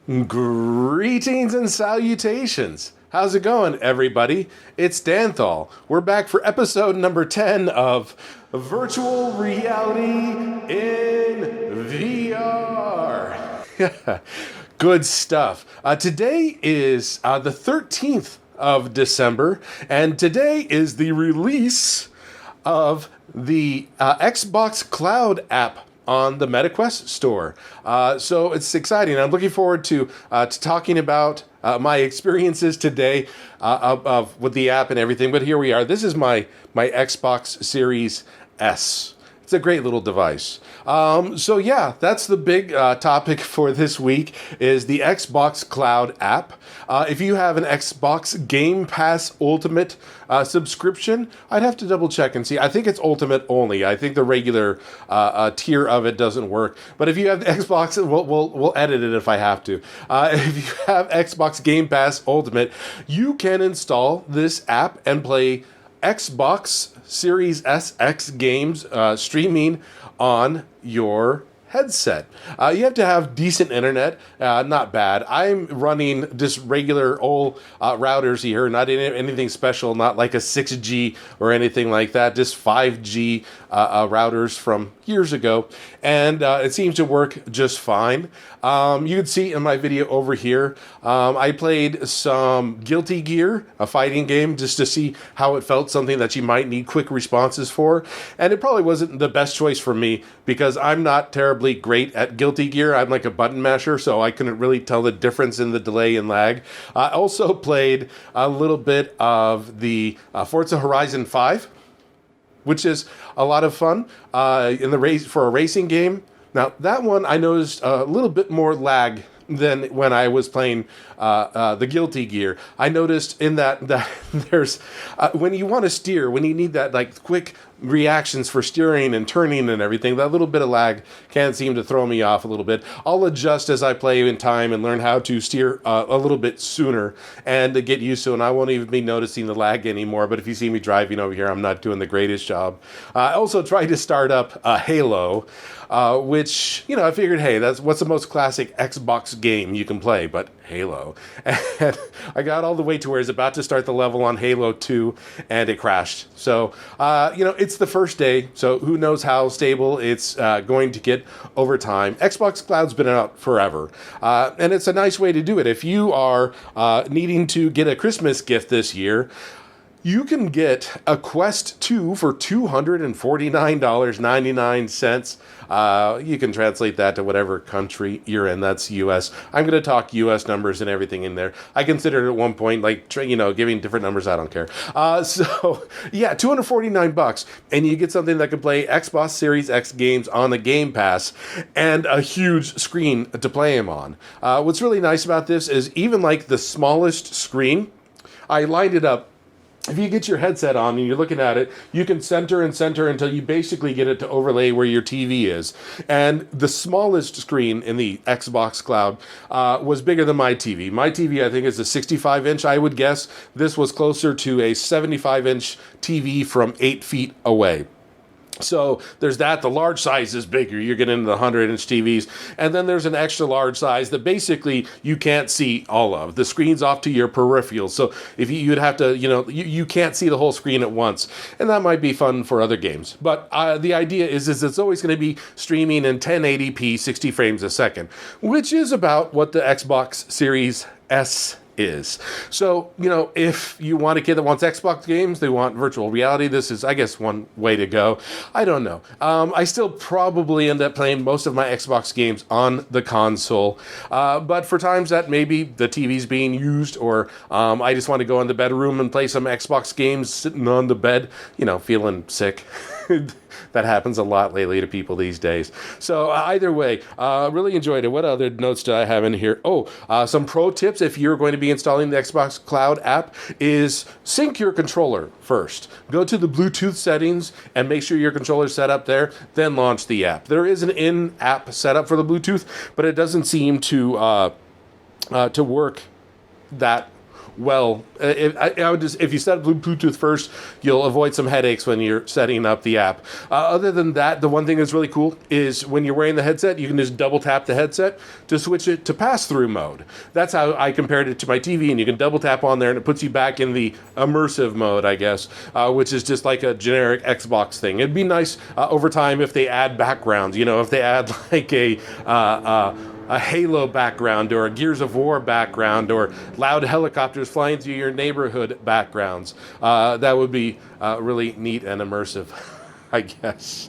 Greetings and salutations. How's it going, everybody? It's Danthol. We're back for episode number 10 of Virtual Reality in VR. Good stuff. Today is the 13th of December, and today is the release of the Xbox Cloud app on the MetaQuest store. So it's exciting. I'm looking forward to talking about my experiences today with the app and everything. But here we are. This is my Xbox Series S. It's a great little device. So yeah, that's the big topic for this week is the Xbox Cloud app. If you have an Xbox Gamepass Ultimate subscription, I'd have to double check and see. I think it's Ultimate only. I think the regular tier of it doesn't work. But if you have the Xbox, we'll edit it if I have to. If you have Xbox Game Pass Ultimate, you can install this app and play Xbox Series SX games streaming on your headset. You have to have decent internet, not bad. I'm running just regular old routers here, not anything special, not like a 6G or anything like that, just 5G routers from years ago, and it seems to work just fine. You can see in my video over here, I played some Guilty Gear, a fighting game, just to see how it felt, something that you might need quick responses for, and it probably wasn't the best choice for me because I'm not terribly great at Guilty Gear. I'm like a button masher, so I couldn't really tell the difference in the delay and lag. I also played a little bit of the Forza Horizon 5, which is a lot of fun in the race for a racing game. Now that one I noticed a little bit more lag than when I was playing the Guilty Gear. I noticed in that there's when you want to steer, when you need that like quick reactions for steering and turning and everything, that little bit of lag can seem to throw me off a little bit. I'll adjust as I play in time and learn how to steer a little bit sooner and to get used to it, and I won't even be noticing the lag anymore. But if you see me driving over here, I'm not doing the greatest job. I also tried to start up Halo, which, you know, I figured, hey, what's the most classic Xbox game you can play but Halo. And I got all the way to where it's about to start the level on Halo 2 and it crashed. So, you know, it's the first day, so who knows how stable it's going to get over time. Xbox Cloud's been out forever, and it's a nice way to do it. If you are needing to get a Christmas gift this year, you can get a Quest 2 for $249.99. You can translate that to whatever country you're in. That's US. I'm going to talk US numbers and everything in there. I considered at one point, like, you know, giving different numbers. I don't care. So, yeah, $249. And you get something that can play Xbox Series X games on the Game Pass and a huge screen to play them on. What's really nice about this is even like the smallest screen, I lined it up. If you get your headset on and you're looking at it, you can center and center until you basically get it to overlay where your TV is. And the smallest screen in the Xbox Cloud was bigger than my TV. My TV, I think, is a 65-inch, I would guess. This was closer to a 75-inch TV from 8 feet away. So there's that. The large size is bigger. You're getting into the 100-inch TVs. And then there's an extra large size that basically you can't see all of. The screen's off to your peripheral. So if you'd have to, you know, you can't see the whole screen at once. And that might be fun for other games. But the idea is it's always going to be streaming in 1080p, 60 frames a second, which is about what the Xbox Series S is. So, you know, if you want a kid that wants Xbox games, they want virtual reality, this is, I guess, one way to go. I don't know. I still probably end up playing most of my Xbox games on the console. But for times that maybe the TV's being used or I just want to go in the bedroom and play some Xbox games sitting on the bed, you know, feeling sick. That happens a lot lately to people these days. So either way, really enjoyed it. What other notes do I have in here? Oh, some pro tips if you're going to be installing the Xbox Cloud app is sync your controller first. Go to the Bluetooth settings and make sure your controller's set up there, then launch the app. There is an in-app setup for the Bluetooth, but it doesn't seem to work that well. I would just, if you set up Bluetooth first, you'll avoid some headaches when you're setting up the app. Other than that, the one thing that's really cool is when you're wearing the headset, you can just double tap the headset to switch it to pass-through mode. That's how I compared it to my TV, and you can double tap on there, and it puts you back in the immersive mode, I guess, which is just like a generic Xbox thing. It'd be nice over time if they add backgrounds, if they add like a Halo background or a Gears of War background or loud helicopters flying through your neighborhood backgrounds. That would be really neat and immersive, I guess.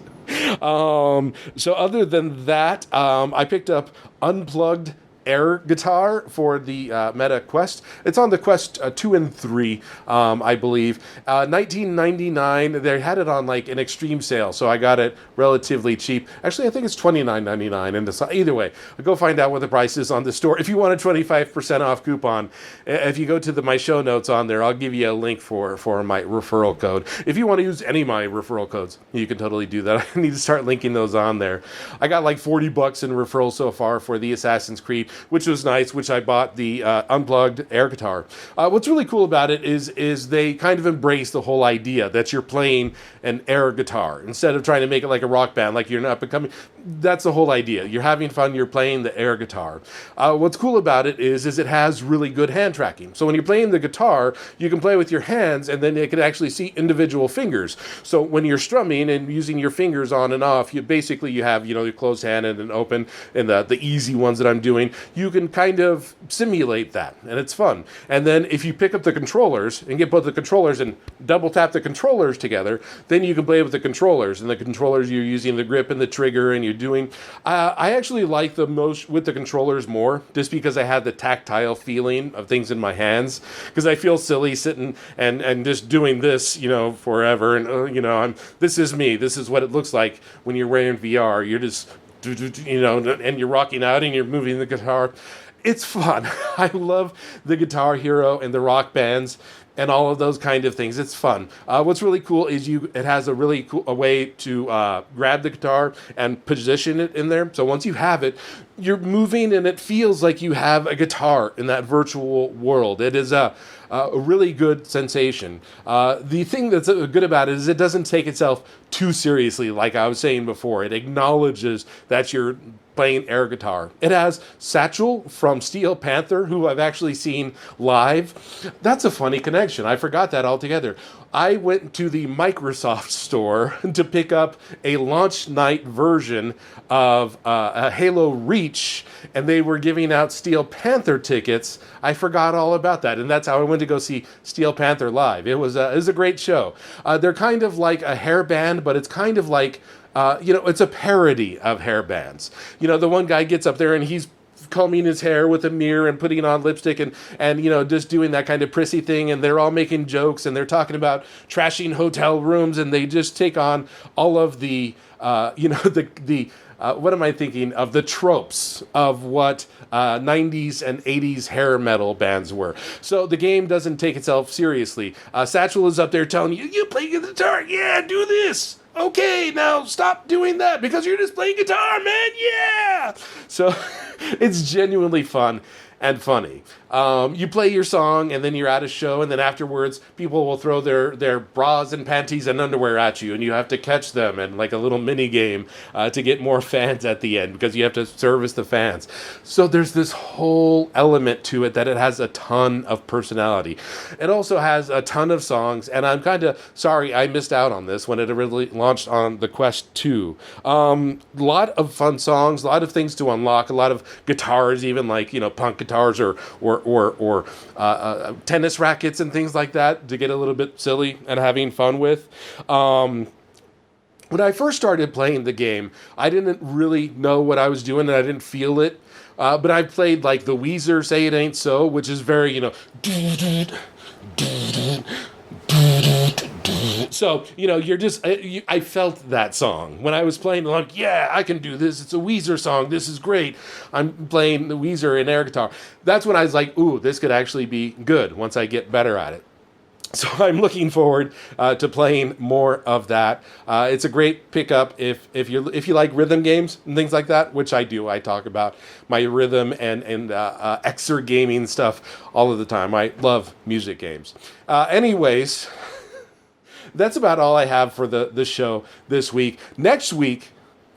So other than that, I picked up Unplugged air guitar for the Meta Quest. It's on the Quest 2 and 3, I believe. $19.99. They had it on like an extreme sale, so I got it relatively cheap. Actually, I think it's $29.99. Either way, go find out what the price is on the store. If you want a 25% off coupon, if you go to my show notes on there, I'll give you a link for my referral code. If you want to use any of my referral codes, you can totally do that. I need to start linking those on there. I got like $40 in referrals so far for the Assassin's Creed, which was nice, which I bought the Unplugged air guitar. What's really cool about it is they kind of embrace the whole idea that you're playing an air guitar instead of trying to make it like a rock band, like you're not becoming. That's the whole idea. You're having fun, you're playing the air guitar. What's cool about it is it has really good hand tracking. So when you're playing the guitar, you can play with your hands, and then it can actually see individual fingers. So when you're strumming and using your fingers on and off, you have, your closed hand and an open, and the easy ones that I'm doing, you can kind of simulate that, and it's fun. And then if you pick up the controllers and get both the controllers and double tap the controllers together, then you can play with the controllers. And the controllers, you're using the grip and the trigger, and you're doing. I actually like the most with the controllers more, just because I had the tactile feeling of things in my hands. Because I feel silly sitting and just doing this, forever. And this is me. This is what it looks like when you're wearing VR. You're just, and you're rocking out and you're moving the guitar. It's fun. I love the Guitar Hero and the rock bands and all of those kind of things. It's fun. What's really cool is it has a really cool way to grab the guitar and position it in there. So once you have it, you're moving and it feels like you have a guitar in that virtual world. It is a really good sensation. The thing that's good about it is it doesn't take itself too seriously, like I was saying before. It acknowledges that you're playing air guitar. It has Satchel from Steel Panther, who I've actually seen live. That's a funny connection. I forgot that altogether. I went to the Microsoft store to pick up a launch night version of a Halo Reach, and they were giving out Steel Panther tickets. I forgot all about that, and that's how I went to go see Steel Panther live. It was a great show. They're kind of like a hair band, but it's kind of like it's a parody of hair bands. The one guy gets up there and he's combing his hair with a mirror and putting on lipstick and just doing that kind of prissy thing, and they're all making jokes and they're talking about trashing hotel rooms, and they just take on all of the what am I thinking of, the tropes of what 90s and 80s hair metal bands were. So the game doesn't take itself seriously. Satchel is up there telling you play guitar, yeah, do this. Okay, now stop doing that because you're just playing guitar, man, yeah! So it's genuinely fun and funny. You play your song, and then you're at a show, and then afterwards, people will throw their bras and panties and underwear at you, and you have to catch them, and like a little mini game to get more fans at the end, because you have to service the fans. So there's this whole element to it that it has a ton of personality. It also has a ton of songs, and I'm kind of sorry I missed out on this when it originally launched on the Quest 2. A lot of fun songs, a lot of things to unlock, a lot of guitars, even like, punk guitars or tennis rackets and things like that to get a little bit silly and having fun with. When I first started playing the game, I didn't really know what I was doing and I didn't feel it. But I played like the Weezer Say It Ain't So, which is very, so, you're just, I felt that song. When I was playing, like, yeah, I can do this. It's a Weezer song. This is great. I'm playing the Weezer in air guitar. That's when I was like, ooh, this could actually be good once I get better at it. So I'm looking forward to playing more of that. It's a great pickup if you like rhythm games and things like that, which I do. I talk about my rhythm and exergaming stuff all of the time. I love music games. Anyways, that's about all I have for the show this week. Next week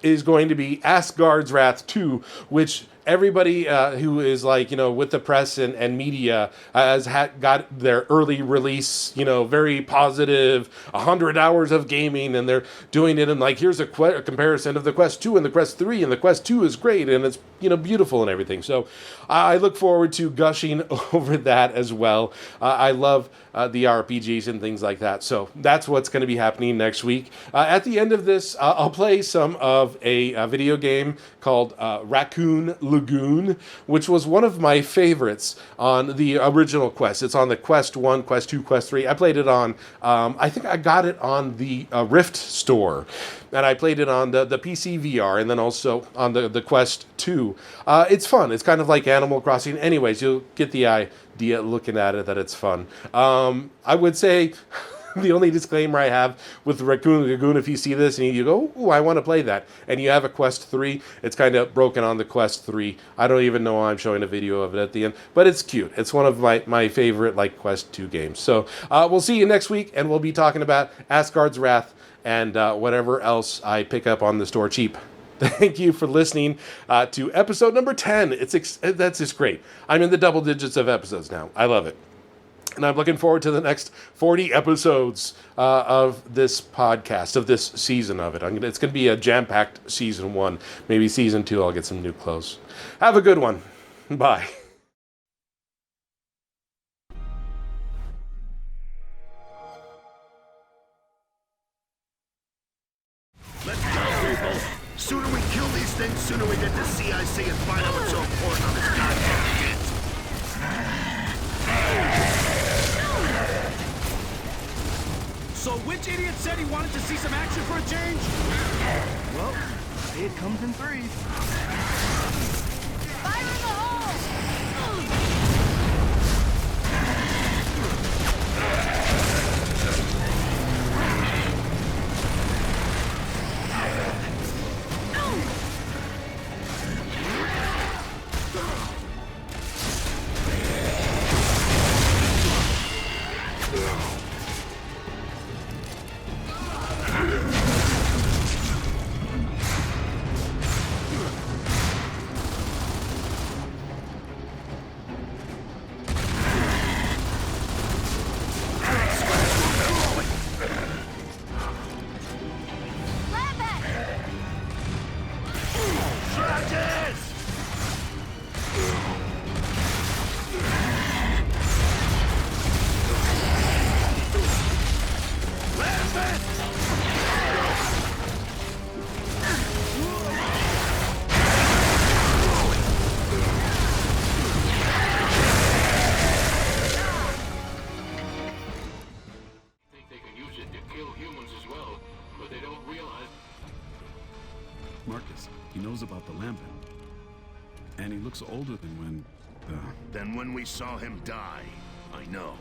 is going to be Asgard's Wrath 2, which everybody who is like, with the press and media has got their early release, very positive, 100 hours of gaming, and they're doing it, and like, here's a comparison of the Quest 2 and the Quest 3, and the Quest 2 is great, and it's, beautiful and everything. So I look forward to gushing over that as well. I love the RPGs and things like that. So that's what's going to be happening next week. At the end of this, I'll play some of a video game called Raccoon Lagoon, which was one of my favorites on the original Quest. It's on the Quest 1, Quest 2, Quest 3. I played it on, I think I got it on the Rift store. And I played it on the PC VR and then also on the Quest 2. It's fun. It's kind of like Animal Crossing. Anyways, you'll get the idea looking at it that it's fun. I would say the only disclaimer I have with Raccoon Lagoon, if you see this and you go, "Ooh, I want to play that," and you have a Quest 3, it's kind of broken on the Quest 3. I don't even know why I'm showing a video of it at the end, but it's cute. It's one of my favorite Quest 2 games. So we'll see you next week, and we'll be talking about Asgard's Wrath and whatever else I pick up on the store cheap. Thank you for listening to episode number 10. That's just great. I'm in the double digits of episodes now. I love it. And I'm looking forward to the next 40 episodes of this podcast, of this season of it. It's going to be a jam-packed season 1. Maybe season 2, I'll get some new clothes. Have a good one. Bye. Let's go, people! Sooner we kill these things, sooner we get to CIC and find out what's so important on this goddamn shit. So which idiot said he wanted to see some action for a change? Well, it comes in threes. Fire in the hole! Marcus, he knows about the Lambent. And he looks older than when we saw him die. I know.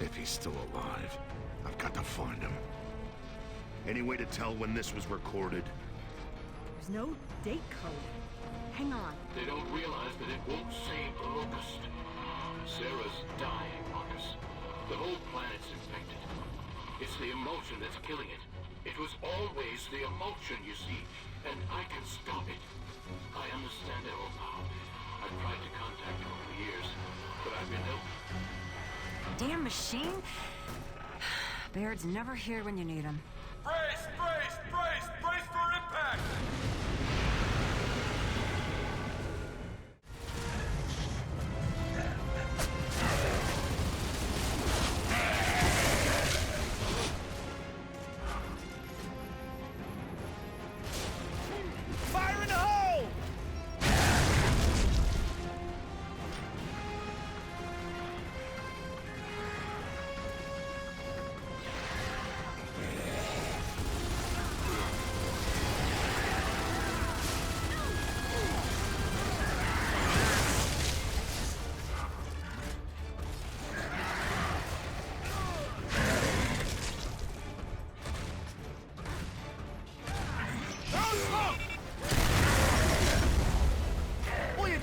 If he's still alive, I've got to find him. Any way to tell when this was recorded? There's no date code. Hang on. They don't realize that it won't save the Locust. Sarah's dying, Marcus. The whole planet's infected. It's the emotion that's killing it. It was always the emotion, you see, and I can stop it. I understand it all now. I've tried to contact him over the years, but I've been ill. Damn machine. Baird's never here when you need him. Brace! Brace! Brace! Brace for impact! Fire in the hole!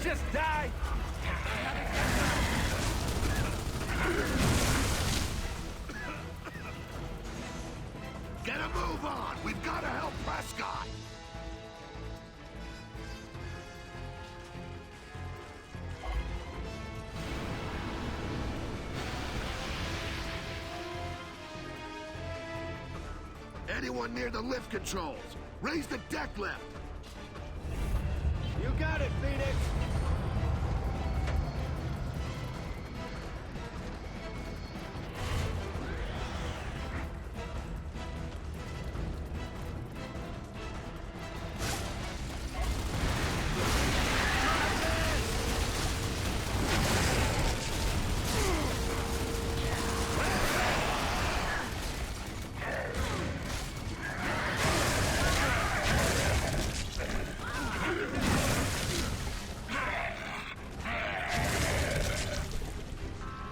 just die? Get a move on! We've got to help Prescott! Anyone near the lift controls? Raise the deck lift! You got it, Phoenix!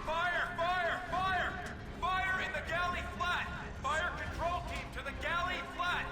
Fire! Fire! Fire! Fire in the galley flat! Fire control team to the galley flat!